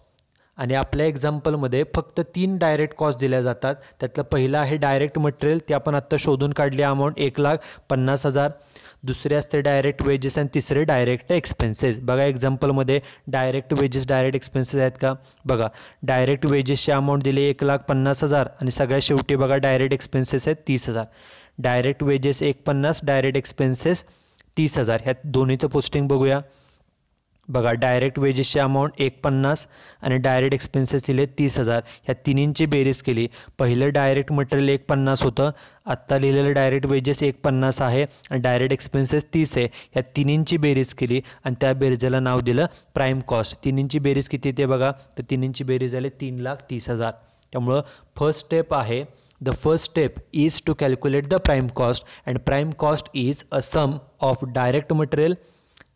आणि आपल्या एक्झाम्पलमध्ये फक्त 3 डायरेक्ट कॉस्ट दिल्या जातात. त्यातलं पहिलं आहे डायरेक्ट मटेरियल, ते आपण आत्ता शोधून काढली अमाऊंट 1,50,000. दुसरे असते डायरेक्ट वेजेस आणि तिसरे डायरेक्ट एक्सपेन्सेस. बघा एक्झाम्पलमध्ये डायरेक्ट वेजेस डायरेक्ट एक्सपेन्सेस आहेत का? बघा डायरेक्ट वेजेसची अमाऊंट दिली 1,50,000 आणि सगळ्यात शेवटी बघा डायरेक्ट एक्सपेन्सेस आहेत 30,000. Direct wedges 1,50,000, direct expenses 30,000. ह्या दोन्हीचं पोस्टिंग बघूया. बघा डायरेक्ट वेजेसची अमाऊंट 1,50,000 आणि डायरेक्ट एक्सपेन्सेस दिले 30,000. ह्या तिन्हींची बेरीज केली. पहिलं डायरेक्ट मटेरियल 1,50,000 होतं, आत्ता लिहिलेलं डायरेक्ट वेजेस 1,50,000 आहे आणि डायरेक्ट एक्सपेन्सेस 30 आहे. ह्या तिन्हींची बेरीज केली आणि त्या बेरीजला नाव दिलं प्राईम कॉस्ट. तिन्हींची बेरीज किती ते बघा, तर तिन्हींची बेरीज झाली 3,30,000. त्यामुळं फर्स्ट स्टेप आहे, the first step is to calculate the prime cost, and prime cost is a sum of direct material,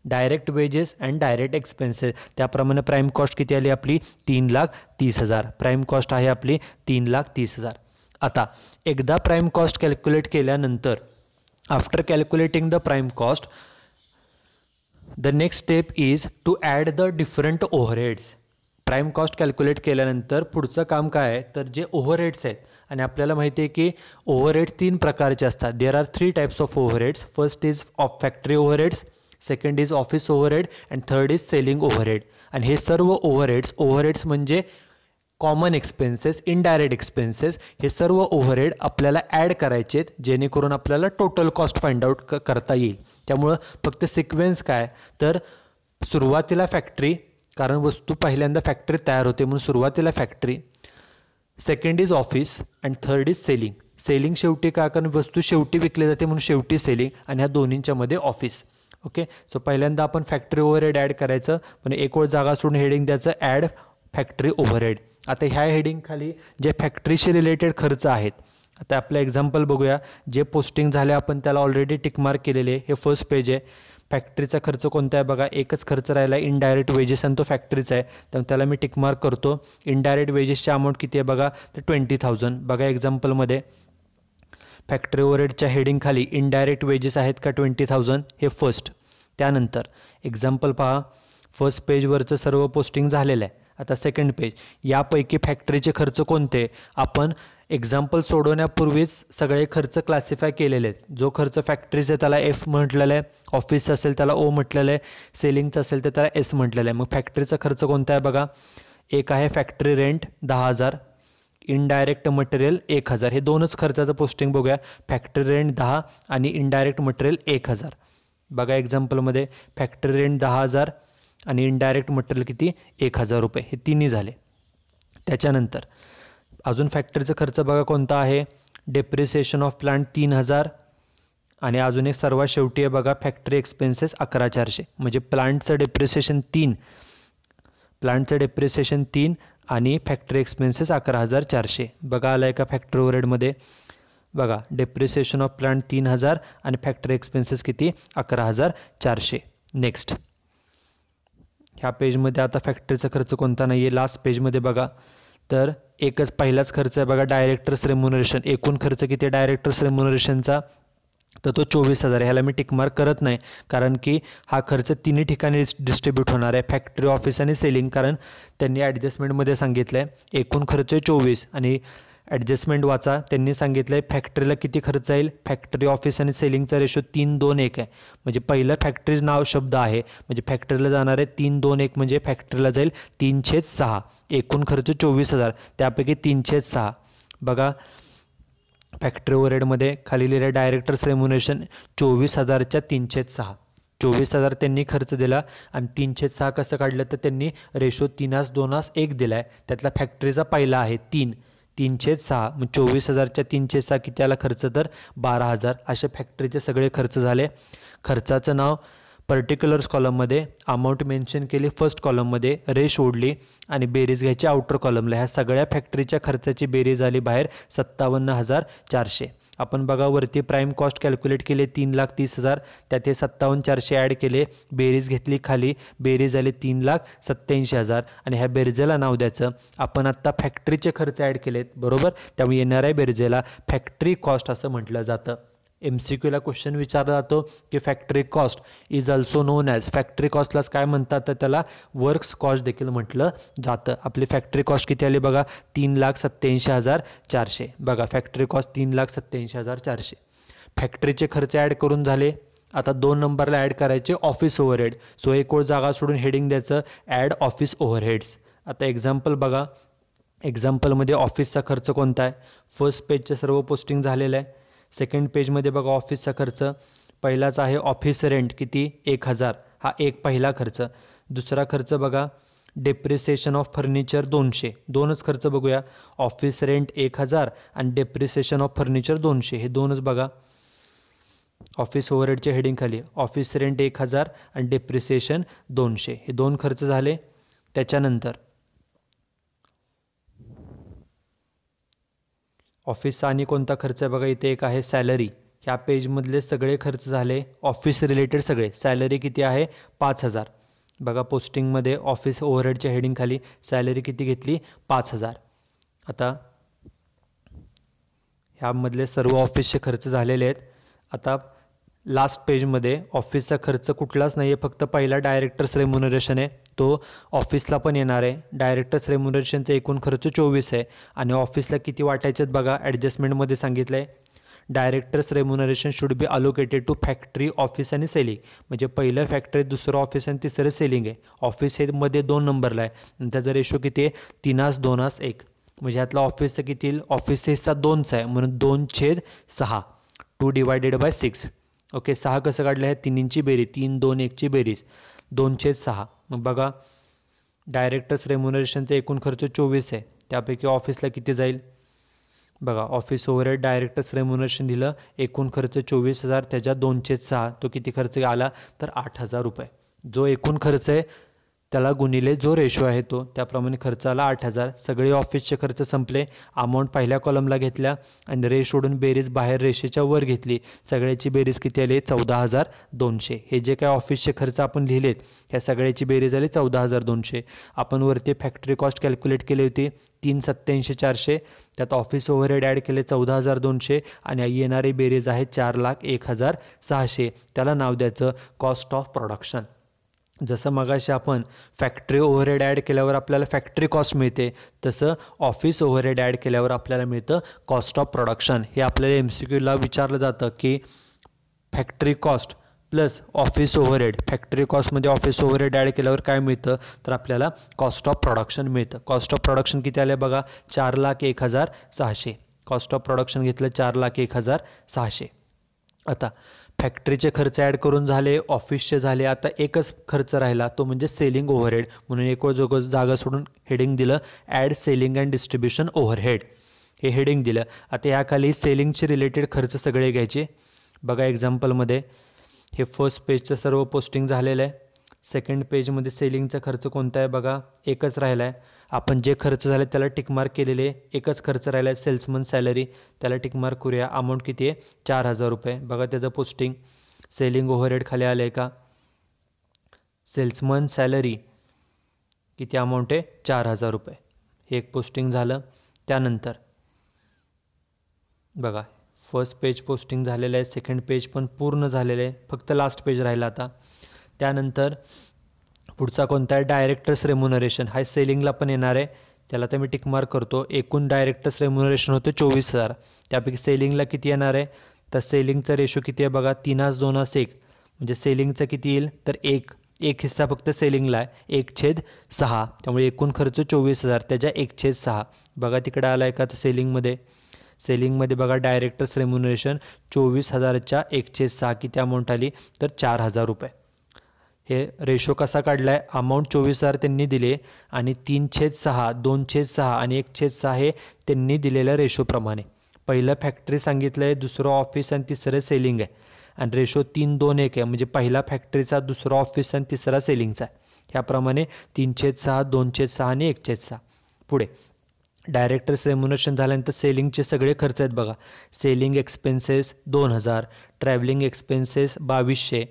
direct wages and direct expenses. त्याप्रमाणे प्राईम कॉस्ट किती आली आपली 3,30,000. प्राईम कॉस्ट आहे आपली 3,30,000. आता एकदा प्राईम कॉस्ट कॅल्क्युलेट केल्यानंतर, after calculating the prime cost, the next step is to add the different overheads. Prime cost calculate केल्यानंतर पुढचं काम काय आहे, तर जे ओव्हरहेड्स आहेत, आणि आपल्याला माहिती आहे की ओव्हरहेड्स 3 प्रकारचे असतात. There are 3 types of overheads. First is of factory overheads, second is office overhead and third is selling overhead. आणि हे सर्व ओव्हरहेड्स म्हणजे कॉमन एक्सपेन्सेस, इनडायरेक्ट एक्सपेन्सेस, हे सर्व ओव्हरहेड आपल्याला ॲड करायचे आहेत, जेणेकरून आपल्याला टोटल कॉस्ट फाइंड आउट करता येईल. त्यामुळं फक्त सिक्वेन्स काय, तर सुरुवातीला फॅक्टरी, कारण वस्तू पहिल्यांदा फॅक्टरीत तयार होते म्हणून सुरुवातीला factory, second is office and third is selling. Selling शेवटी का, कारण वस्तू शेवटी विकली जाते म्हणून शेवटी सेलिंग, आणि ह्या दोन्हींच्यामध्ये ऑफिस. ओके, सो पहिल्यांदा आपण फॅक्टरी ओव्हरहेड ॲड करायचं, पण एक वेळ जागा सोडून हेडिंग द्यायचं ॲड फॅक्टरी ओव्हरहेड. आता ह्या हेडिंग खाली जे फॅक्टरीशी रिलेटेड खर्च आहेत, आता आपलं एक्झाम्पल बघूया. जे पोस्टिंग झाले आपण त्याला ऑलरेडी टिकमार्क केलेले आहे. हे फर्स्ट पेज आहे. फॅक्टरीचा खर्च कोणता आहे बघा, एकच खर्च राहिला इनडायरेक्ट वेजेस, आणि तो फॅक्टरीचा आहे, तर त्याला मी टिकमार्क करतो. इनडायरेक्ट वेजेसची अमाऊंट किती आहे बघा, तर 20,000. बघा एक्झाम्पलमध्ये फॅक्टरी ओव्हरहेडच्या हेडिंग खाली इनडायरेक्ट वेजेस आहेत का 20,000, हे फर्स्ट. त्यानंतर एक्झाम्पल पहा, फर्स्ट पेजवरचं सर्व पोस्टिंग झालेलं आहे. आता सेकंड पेज, यापैकी फॅक्टरीचे खर्च कोणते, आपण एक्झाम्पल सोडवण्यापूर्वीच सगळे खर्च क्लासिफाय केलेले आहेत. जो खर्च फॅक्टरीचा त्याला एफ म्हटलेलं आहे, ऑफिस असेल त्याला ओ म्हटलेलं आहे, सेलिंगचं असेल तर त्याला एस म्हटलेलं आहे. मग फॅक्टरीचा खर्च कोणता आहे बघा, एक आहे फॅक्टरी रेंट 10,000, इनडायरेक्ट मटेरियल 1,000. हे दोनच खर्चाचं पोस्टिंग बघूया, फॅक्टरी रेंट 10 आणि इनडायरेक्ट मटेरियल 1,000. बघा एक्झाम्पलमध्ये फॅक्टरी रेंट 10,000 आणि इनडायरेक्ट मटेरियल किती 1,000 रुपये, हे तिन्ही झाले. त्याच्यानंतर अजून फॅक्टरीचा खर्च बघा कोणता आहे, डेप्रिसिएशन ऑफ प्लांट 3,000, आणि अजून एक सर्वात शेवटी आहे बघा फॅक्टरी एक्सपेन्सेस 11,400. म्हणजे प्लांटचं डेप्रिसिएशन 3 आणि फॅक्टरी एक्सपेन्सेस 11,400. बघा आलं आहे का फॅक्टरी ओव्हरहेडमध्ये, बघा डेप्रिसिएशन ऑफ प्लांट 3,000 आणि फॅक्टरी एक्सपेन्सेस किती 11,400. नेक्स्ट ह्या पेजमध्ये आता फॅक्टरीचा खर्च कोणता नाही आहे. लास्ट पेजमध्ये बघा तर एकच पहिलाच खर्च आहे बघा, डायरेक्टर्स रेम्युनरेशन. एकूण खर्च किती आहे डायरेक्टर्स रेम्युनरेशनचा, तर तो 24,000. ह्याला मी टिकमार्क करत नाही, कारण की हा खर्च तिन्ही ठिकाणी डिस्ट्रीब्यूट होणार आहे, फॅक्टरी, ऑफिस आणि सेलिंग, कारण त्यांनी ॲडजस्टमेंटमध्ये सांगितलं आहे एकूण खर्च 24 आणि ॲडजस्टमेंट वाचा, त्यांनी सांगितलं आहे फॅक्टरीला किती खर्च येईल, फॅक्टरी, ऑफिस आणि सेलिंगचा रेशो 3-2-1 आहे. म्हणजे पहिलं फॅक्टरी नाव शब्द आहे, म्हणजे फॅक्टरीला जाणार आहे 3-2-1, म्हणजे फॅक्टरीला जाईल 3/6. एकूण खर्च 24,000, त्यापैकी 3/6. बघा फॅक्टरी ओव्हरहेडमध्ये खाली लिहिलं डायरेक्टर्स रेम्युनरेशन 24,000च्या 3/6. 24,000 त्यांनी खर्च दिला आणि 3/6 कसं काढलं, तर त्यांनी रेशो 3:2:1 दिला आहे. त्यातला फॅक्टरीचा पहिला आहे 3/6. मग 24,000च्या 3/6 किती आला खर्च, तर 12,000. असे फॅक्टरीचे सगळे खर्च झाले. खर्चाचं नाव पर्टिक्युलर्स कॉलममध्ये, अमाऊंट मेन्शन केली फर्स्ट कॉलममध्ये, रेश ओढली आणि बेरीज घ्यायची आउटर कॉलमला. ह्या सगळ्या फॅक्टरीच्या खर्चाची बेरीज आली बाहेर 57,400. आपण बघा वरती प्राईम कॉस्ट कॅल्क्युलेट केले 3,30,000, त्यात हे 57,400 ॲड केले, बेरीज घेतली खाली, बेरीज आली 3,87,000 आणि ह्या बेरीजेला नाव द्यायचं. आपण आत्ता फॅक्टरीचे खर्च ॲड केलेत बरोबर, त्यामुळे येणाऱ्या बेरीजेला फॅक्टरी कॉस्ट असं म्हटलं जातं. MCQला क्वेश्चन विचारला जातो की factory cost is also known as, factory कॉस्टलाच काय म्हणतात तर त्याला वर्क्स कॉस्ट देखील म्हटलं जातं. आपली फॅक्टरी कॉस्ट किती आली बघा 3,87,400. बघा फॅक्टरी कॉस्ट 3,87,400. फॅक्टरीचे खर्च ॲड करून झाले. आता 2 नंबरला ॲड करायचे ऑफिस ओव्हरहेड. सो एक ओळ जागा सोडून हेडिंग द्यायचं ॲड ऑफिस ओव्हरहेड्स. आता एक्झाम्पल बघा, एक्झाम्पलमध्ये ऑफिसचा खर्च कोणता आहे. फर्स्ट पेजचं सर्व पोस्टिंग झालेलं आहे. सेकंड पेजमध्ये बघा ऑफिसचा खर्च पहिलाच आहे ऑफिस रेंट किती 1,000, हा एक पहिला खर्च. दुसरा खर्च बघा डेप्रिसिएशन ऑफ फर्निचर 200. दोनच खर्च बघूया, ऑफिस रेंट 1,000 आणि डेप्रिसिएशन ऑफ फर्निचर 200. हे दोनच बघा ऑफिस ओव्हरहेडच्या हेडिंग खाली. ऑफिस रेंट 1,000 आणि डेप्रिसिएशन 200 हे दोन खर्च झाले. त्याच्यानंतर ऑफिसचा आणि कोणता खर्च आहे बघा, इथे एक आहे सॅलरी. ह्या पेजमधले सगळे खर्च झाले ऑफिस रिलेटेड सगळे. सॅलरी किती आहे 5,000. बघा पोस्टिंगमध्ये ऑफिस ओव्हरहेडच्या हेडिंग खाली सॅलरी किती घेतली 5,000. आता ह्यामधले सर्व ऑफिसचे खर्च झालेले आहेत. आता लास्ट पेजमध्ये ऑफिसचा खर्च कुठलाच नाही आहे, फक्त पहिला डायरेक्टर्स रेम्युनरेशन आहे, तो ऑफिसला पण येणार आहे. डायरेक्टर्स रेम्युनरेशनचा एकूण खर्च 24 आहे आणि ऑफिसला किती वाटायचे आहेत बघा ॲडजस्टमेंटमध्ये सांगितलं आहे. Directors remuneration should be allocated to factory, office आणि सेलिंग. म्हणजे पहिलं फॅक्टरी, दुसरं ऑफिस आणि तिसरं सेलिंग आहे. ऑफिस हे मध्ये 2 नंबरला आहे आणि त्याचा रेशो किती आहे 3:2:1. म्हणजे ह्यातला ऑफिसचं किती येईल, ऑफिसचा हिस्सा 2चा आहे म्हणून 2/6, 2/6. ओके, 6 कसं काढलं आहे, 3ची बेरीज, 3, 2, 1ची बेरीज 2/6. मग बघा डायरेक्टर्स रेम्युनरेशनचा एकूण खर्च 24 आहे, त्यापैकी ऑफिसला किती जाईल बघा. ऑफिस ओव्हरहेड डायरेक्टर्स रेम्युनरेशन दिलं, एकूण खर्च 24,000, त्याच्या 2/6 तो किती खर्च आला तर 8,000 रुपये. जो एकूण खर्च आहे त्याला गुणिले जो रेशो आहे तो, त्याप्रमाणे खर्च आला 8,000. सगळे ऑफिसचे खर्च संपले. अमाऊंट पहिल्या कॉलमला घेतल्या आणि रेश सोडून बेरीज बाहेर रेषेच्या वर घेतली. सगळ्याची बेरीज किती आली 14,200. हे जे काय ऑफिसचे खर्च आपण लिहिलेत ह्या सगळ्याची बेरीज आली 14,200. आपण वरती फॅक्टरी कॉस्ट कॅल्क्युलेट केली होती 3,87,400. त्यात ऑफिस ओव्हरहेड ॲड केले 14,200 आणि येणारी बेरीज आहे 4,01,600. त्याला नाव द्यायचं कॉस्ट ऑफ प्रोडक्शन. जसं मगाशी आपण फॅक्टरी ओव्हरहेड ॲड केल्यावर आपल्याला फॅक्टरी कॉस्ट मिळते, तसं ऑफिस ओव्हरहेड ॲड केल्यावर आपल्याला मिळतं कॉस्ट ऑफ प्रोडक्शन. हे आपल्याला MCQला विचारलं जातं की factory cost plus office overhead, factory कॉस्टमध्ये ऑफिस ओव्हरहेड ॲड केल्यावर काय मिळतं तर आपल्याला कॉस्ट ऑफ प्रोडक्शन मिळतं. कॉस्ट ऑफ प्रोडक्शन किती आलं बघा 4,01,600. कॉस्ट ऑफ प्रोडक्शन घेतलं 4,01,600. आता फॅक्टरीचे खर्च ॲड करून झाले, ऑफिसचे झाले. आता एकच खर्च राहिला तो म्हणजे सेलिंग ओव्हरहेड. म्हणून एक जागा सोडून हेडिंग दिलं add selling and distribution overhead, हे हेडिंग दिलं. आता याखाली सेलिंगचे रिलेटेड खर्च सगळे घ्यायचे. बघा एक्झाम्पलमध्ये हे फर्स्ट पेजचं सर्व पोस्टिंग झालेलं आहे. सेकंड पेजमध्ये सेलिंगचा खर्च कोणता आहे बघा एकच राहिला आहे. आपण जे खर्च झाले त्याला टिकमार्क केलेले, एकच खर्च राहिला आहे सेल्समन सॅलरी, त्याला टिकमार्क करूया. अमाऊंट किती आहे 4,000 रुपये. बघा त्याचं पोस्टिंग सेलिंग ओव्हरहेड खाली आलं आहे का, सेल्समन सॅलरी किती अमाऊंट आहे 4,000 रुपये. हे एक पोस्टिंग झालं. त्यानंतर बघा फर्स्ट पेज पोस्टिंग झालेलं आहे, सेकंड पेज पण पूर्ण झालेलं आहे, फक्त लास्ट पेज राहिला आता. त्यानंतर पुढचा कोणता आहे डायरेक्टर्स रेम्युनरेशन, हा सेलिंगला पण येणार आहे, त्याला तर मी टिकमार्क करतो. एकूण डायरेक्टर्स रेम्युनरेशन होते 24,000, त्यापैकी सेलिंगला किती येणार आहे तर सेलिंगचा रेशो किती आहे बघा 3:2:1. म्हणजे सेलिंगचं किती येईल तर एक हिस्सा फक्त सेलिंगला आहे 1/6. त्यामुळे एकूण खर्च 24,000, त्याच्या 1/6. बघा तिकडे आला आहे का तर सेलिंगमध्ये बघा डायरेक्टर्स रेम्युनरेशन 24,000च्या 1/6 किती अमाऊंट आली तर 4,000 रुपये. हे रेशो कसा काढला आहे, अमाऊंट 24,000 त्यांनी दिले आणि 3/6, 2/6 आणि 1/6 हे त्यांनी दिलेल्या रेशोप्रमाणे. पहिलं फॅक्टरी सांगितलं आहे, दुसरं ऑफिस आणि तिसरं सेलिंग आहे आणि रेशो 3:2:1 आहे. म्हणजे पहिला फॅक्टरीचा, दुसरा ऑफिस आणि तिसरा सेलिंगचा आहे. ह्याप्रमाणे 3/6, 2/6 आणि 1/6. पुढे डायरेक्टर्स रेम्युनरेशन झाल्यानंतर सेलिंगचे सगळे खर्च आहेत बघा. Selling expenses 2,000, travelling expenses 2,200,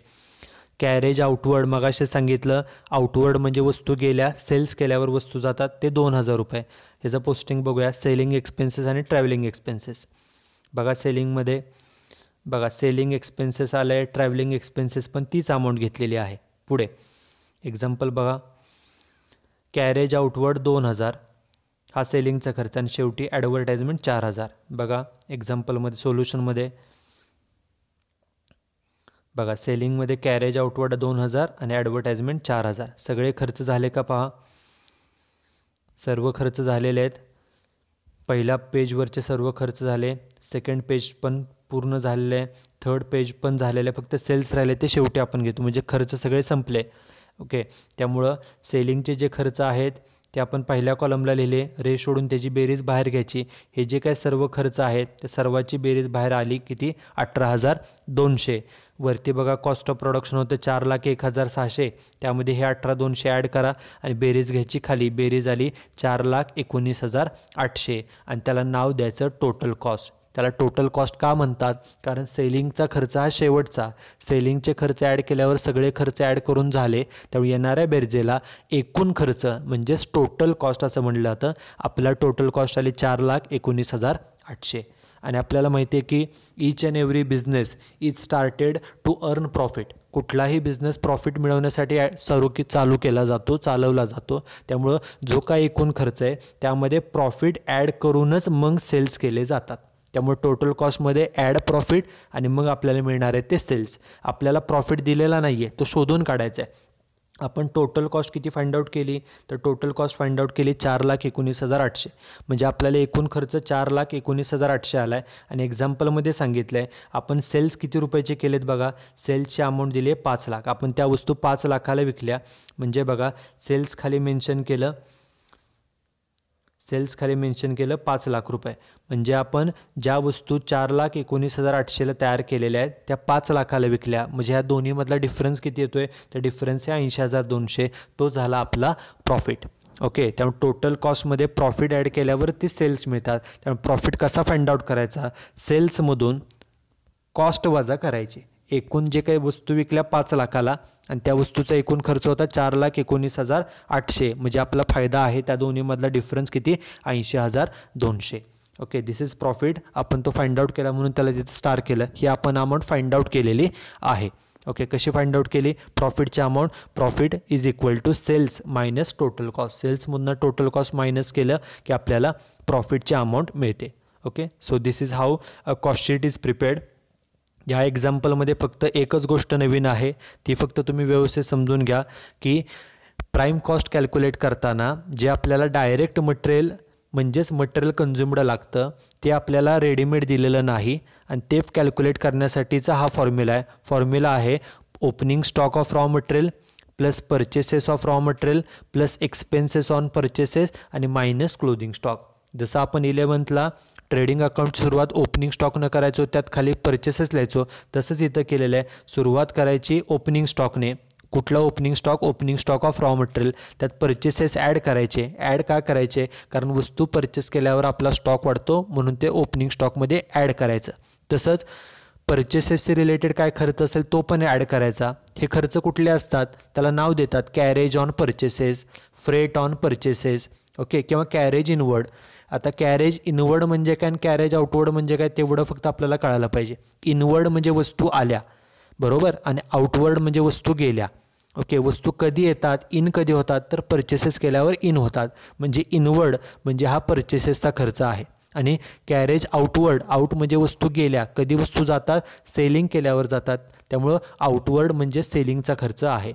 carriage outward मगाशी सांगितलं आउटवर्ड म्हणजे वस्तू गेल्या, सेल्स केल्यावर वस्तू जातात, ते 2,000 रुपये. ह्याचं पोस्टिंग बघूया सेलिंग एक्सपेन्सेस आणि ट्रॅव्हलिंग एक्सपेन्सेस. बघा सेलिंगमध्ये बघा सेलिंग एक्सपेन्सेस आलं आहे, ट्रॅव्हलिंग एक्सपेन्सेस पण तीच अमाऊंट घेतलेली आहे. पुढे एक्झाम्पल बघा, कॅरेज आउटवर्ड 2000 हा सेलिंगचा खर्च आणि शेवटी ॲडव्हर्टाइजमेंट 4000. बघा एक्झाम्पलमध्ये सोल्युशनमध्ये बघा सेलिंगमध्ये कॅरेज आउटवर्ड 2000 आणि ॲडव्हर्टाइजमेंट 4000. सगळे खर्च झाले का पहा, सर्व खर्च झालेले आहेत. पहिल्या पेजवरचे सर्व खर्च झाले, सेकंड पेज पण पूर्ण झालेले आहे, थर्ड पेज पण झालेलं आहे, फक्त सेल्स राहिले ते शेवटी आपण घेतो, म्हणजे खर्च सगळे संपले. ओके, त्यामुळं सेलिंगचे जे खर्च आहेत ते आपण पहिल्या कॉलमला लिहिले, रे सोडून त्याची बेरीज बाहेर घ्यायची. हे जे काय सर्व खर्च आहेत त्या सर्वाची बेरीज बाहेर आली किती, 18,200. वरती बघा कॉस्ट ऑफ प्रोडक्शन होतं 4,01,600, त्यामध्ये हे 18,200 ॲड करा आणि बेरीज घ्यायची खाली, बेरीज आली 4,19,800 आणि त्याला नाव द्यायचं टोटल कॉस्ट. त्याला टोटल कॉस्ट का म्हणतात, कारण सेलिंगचा खर्च हा शेवटचा, सेलिंगचे खर्च ॲड केल्यावर सगळे खर्च ॲड करून झाले, त्यामुळे येणाऱ्या बेरजेला एकूण खर्च म्हणजेच टोटल कॉस्ट असं म्हटलं जातं. आपला टोटल कॉस्ट आली 4,19,800. आणि आपल्याला माहिती आहे की each and every business is started to earn profit. कुठलाही बिझनेस प्रॉफिट मिळवण्यासाठी चालवला जातो. त्यामुळं जो काही एकूण खर्च आहे त्यामध्ये प्रॉफिट ॲड करूनच मग सेल्स केले जातात. त्यामुळे टोटल कॉस्टमध्ये ॲड प्रॉफिट आणि मग आपल्याला मिळणार आहे ते सेल्स. आपल्याला प्रॉफिट दिलेला नाही आहे, तो शोधून काढायचा आहे. आपण टोटल कॉस्ट किती फाइंड आउट केली, तर टोटल कॉस्ट फाइंड आउट केली 4,19,800. म्हणजे आपल्याला एकूण खर्च 4,19,800 आला आहे. आणि एक्झाम्पलमध्ये सांगितलं आहे आपण सेल्स किती रुपयाचे केलेत बघा, सेल्सची अमाऊंट दिली आहे 5 लाख. आपण त्या वस्तू 5 लाखाला विकल्या, म्हणजे बघा सेल्स खाली मेन्शन केलं 5 लाख रुपये. म्हणजे आपण ज्या वस्तू 4,19,800ला तयार केलेल्या आहेत त्या 5 लाखाला विकल्या, म्हणजे ह्या दोन्हीमधला डिफरन्स किती येतोय, तर डिफरन्स आहे 80,200. तो झाला आपला प्रॉफिट. ओके, त्यामुळे टोटल कॉस्टमध्ये प्रॉफिट ॲड केल्यावर ते सेल्स मिळतात. त्यामुळे प्रॉफिट कसा फाइंड आउट करायचा, सेल्समधून कॉस्ट वजा करायची. एकूण जे काही वस्तू विकल्या 5 लाखाला आणि त्या वस्तूचा एकूण खर्च होता 4,19,800, म्हणजे आपला फायदा आहे त्या दोन्हीमधला डिफरन्स किती, 80,200. Okay, this is profit. आपण तो फाइंड आउट केला म्हणून त्याला तिथे स्टार केलं. ही आपण अमाऊंट फाइंड आउट केलेली आहे. ओके, कशी फाइंड आउट केली, प्रॉफिटची amount, profit is equal to sales minus total cost. सेल्समधनं टोटल कॉस्ट मायनस केलं की आपल्याला प्रॉफिटची अमाऊंट मिळते. Okay, so this is how a cost sheet is prepared. या एक्झाम्पलमध्ये फक्त एकच गोष्ट नवीन आहे, ती फक्त तुम्ही व्यवस्थित समजून घ्या की प्राईम कॉस्ट कॅल्क्युलेट करताना जे आपल्याला डायरेक्ट मटेरियल म्हणजेच मटेरियल कन्झ्युम्ड लागतं ते आपल्याला रेडीमेड दिलेलं नाही. आणि ते कॅल्क्युलेट करण्यासाठीचा हा फॉर्म्युला आहे. फॉर्म्युला आहे opening stock of raw material plus purchases of raw material plus expenses on purchases आणि मायनस क्लोदिंग स्टॉक. जसं आपण 11th ट्रेडिंग अकाउंटची सुरुवात ओपनिंग स्टॉकनं करायचो, त्यात खाली परचेसेस लिहायचो, तसंच इथं केलेलं आहे. सुरुवात करायची ओपनिंग स्टॉकने. कुठला opening stock, opening stock of raw material, त्यात परचेसेस ॲड करायचे. ॲड का करायचे, कारण वस्तू परचेस केल्यावर आपला स्टॉक वाढतो म्हणून ते ओपनिंग स्टॉकमध्ये ॲड करायचं. तसंच परचेसेसचे रिलेटेड काय खर्च असेल तो पण ॲड करायचा. हे खर्च कुठले असतात त्याला नाव देतात carriage on purchases, freight on purchases, okay, किंवा कॅरेज इनवर्ड. आता कॅरेज इनवर्ड म्हणजे काय आणि कॅरेज आउटवर्ड म्हणजे काय तेवढं फक्त आपल्याला कळायला पाहिजे. इनवर्ड म्हणजे वस्तू आल्या, बरोबर, आणि आउटवर्ड म्हणजे वस्तू गेल्या. ओके, वस्तू कधी येतात, इन कधी होतात, तर परचेसेस केल्यावर इन होतात. म्हणजे इनवर्ड म्हणजे हा परचेसेसचा खर्च आहे. आणि कॅरेज आउटवर्ड, आउट म्हणजे वस्तू गेल्या, कधी वस्तू जातात, सेलिंग केल्यावर जातात, त्यामुळं आउटवर्ड म्हणजे सेलिंगचा खर्च आहे.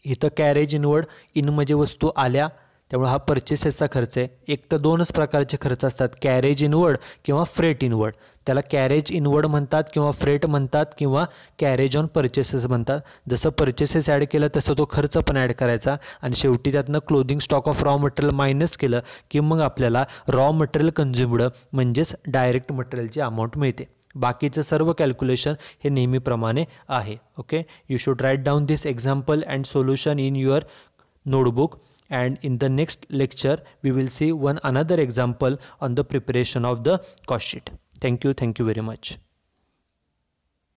इथं कॅरेज इनवर्ड, इन म्हणजे वस्तू आल्या, त्यामुळे हा परचेसेसचा खर्च आहे. एक तर 2च प्रकारचे खर्च असतात, कॅरेज इनवर्ड किंवा फ्रेट इनवर्ड. त्याला कॅरेज इनवर्ड म्हणतात किंवा फ्रेट म्हणतात किंवा कॅरेज ऑन परचेसेस म्हणतात. जसं परचेसेस ॲड केलं तसं तो खर्च पण ॲड करायचा आणि शेवटी त्यातनं closing stock of raw material minus केलं की मग आपल्याला रॉ मटेरियल कन्झ्युम्ड म्हणजेच डायरेक्ट मटेरियलची अमाऊंट मिळते. बाकीचं सर्व कॅल्क्युलेशन हे नेहमीप्रमाणे आहे. Okay, you should write down this example and solution in your notebook, and in the next lecture we will see another example on the preparation of the cost sheet. Thank you very much.